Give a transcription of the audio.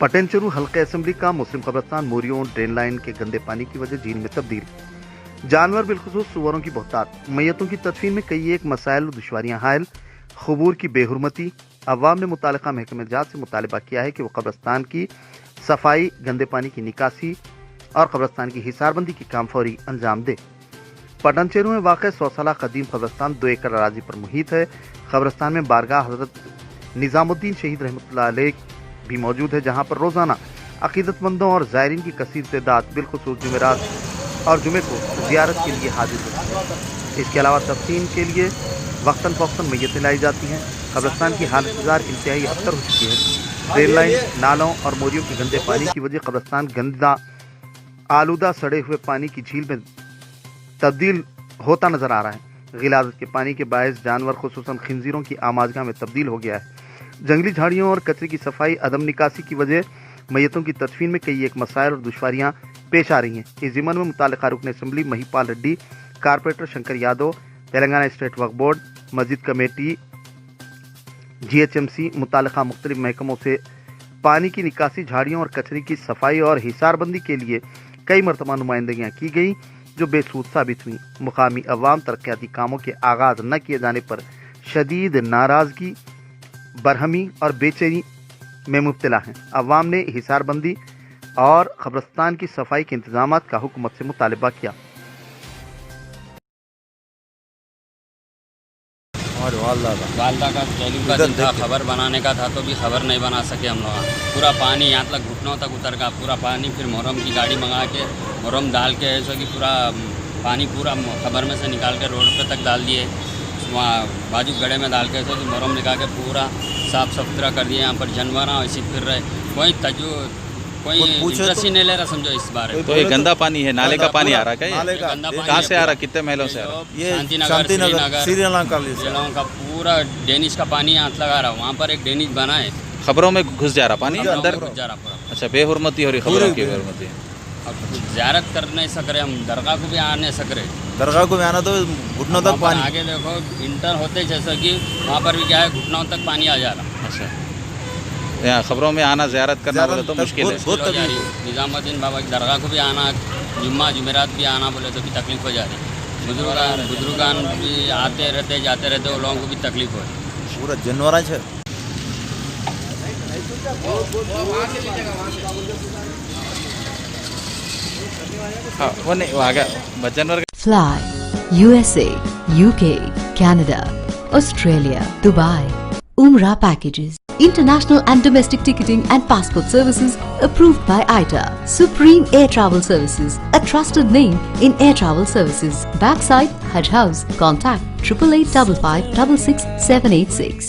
पटेनचेरू हल्का असेंबली का मुस्लिम कब्रिस्तान मोरियों ड्रेन लाइन के गंदे पानी की वजह झील में तब्दील। जानवर बिलखुसूस सुअरों की बहुतात, मैयतों की तदफीन में कई एक मसाइल और दुश्वारियां हायल। खबूर की बेहुरमती। अवाम ने मुतालिका महकमे जात से मुतालबा किया है कि वो कब्रिस्तान की सफाई, गंदे पानी की निकासी और कब्रिस्तान की हिसारबंदी की काम फौरी अंजाम दे। पटनचेरू में वाक़ 100 साल कदीम कब्रिस्तान 2 एकड़ अराजी पर मुहित है। कब्रिस्तान में बारगाह हजरत निज़ामुद्दीन शहीद रहमतुल्लाह अलैह भी मौजूद है, जहाँ पर रोज़ाना अक़ीदतमंदों और ज़ायरीन की कसीर तादाद बिलखुसूस जुमेरात और जुमे को ज़ियारत के लिए हाजिर होती है। इसके अलावा तफसीन के लिए वक्तन फ़ौक्तन मैयतें लाई जाती हैं। कब्रिस्तान की हालत इंतहाई अबतर हो चुकी है। रेल लाइन, नालों और मोरियों के गंदे पानी की वजह कब्रिस्तान गंदा, आलूदा, सड़े हुए पानी की झील में तब्दील होता नजर आ रहा है। गिलाजत के पानी के बायस जानवर खुसूसन खिंजीरों की आमाजगाह में तब्दील हो गया है। जंगली झाड़ियों और कचरे की सफाई, अदम निकासी की वजह मैयतों की तदफीन में कई एक मसाइल और दुश्वारियां पेश आ रही हैं। इस ज़िमन में मुतालिका रुकन assembly Mahipal Reddy, corporator Shankar Yadav, Telangana state वक्फ बोर्ड, मस्जिद कमेटी, GHMC, मुतालिका मुख्तलिफ महकमों से पानी की निकासी, झाड़ियों और कचरे की सफाई और हिसारबंदी के लिए कई मरतबा नुमाइंदगियाँ की गई जो बेसूद साबित हुई। मुकामी अवाम तरक्याती कामों के आगाज़ न किए जाने पर शदीद नाराज़गी, बरहमी और बेचैनी में मुब्तला हैं। अवाम ने हिसारबंदी और कब्रिस्तान की सफाई के इंतजामात का हुकूमत से मुतालबा किया। वालदा का ट्रेनिंग का दिन था, खबर बनाने का था तो भी खबर नहीं बना सके हम लोग। पूरा पानी यहाँ तक घुटनों तक उतर गया, पूरा पानी। फिर मुहर्रम की गाड़ी मंगा के मुहर्रम डाल के ऐसा कि पूरा पानी पूरा खबर में से निकाल के रोड पे तक डाल दिए, वहाँ बाजू गड़े में डाल के ऐसा कि मुहर्रम निकाल के पूरा साफ़ सुथरा कर दिए। यहाँ पर जानवर ऐसे फिर रहे, कोई इंटरेस्ट ही नहीं ले रहा समझो इस बारे में। तो ये गंदा पानी है, नाले का पानी आ रहा है क्या? गंदा पानी कहाँ से आ रहा है, कितने महलों से आ रहा है? ये शांतिनगर श्रीलंका का पूरा डेनिश का पानी यहाँ लगा रहा है। वहाँ पर एक डेनिश बना है, खबरों में घुस जा रहा पानी अंदर, घुस जा रहा पूरा। अच्छा, बेहुरमती हो रही, खबरों की बेहुरमती। अब ज़ियारत कर नहीं सक रहे हम, दरगाह को भी आ नहीं सक रहे। दरगाह को भी आना तो घुटनों तक पानी। आगे देखो इंटर होते जैसा कि वहाँ पर भी क्या है, घुटनों तक पानी आ जा रहा। अच्छा, यहाँ खबरों में आना, ज़ियारत करना बोले तो मुश्किल है। निज़ामुद्दीन बाबा की दरगाह को भी आना, जुम्मा जुमेरात भी आना बोले तो भी तकलीफ हो जा रही। बुजुर्गान भी आते रहते जाते रहते, वो लोगों को भी तकलीफ हो रही। पूरा जानवर है। हाँ, वो नहीं, वो आ गया जानवर। Fly, USA, UK, Canada, Australia, Dubai. Umrah packages. International and domestic ticketing and passport services approved by ITA. Supreme Air Travel Services, a trusted name in air travel services. Backside Hajj House. Contact 8855 556 786.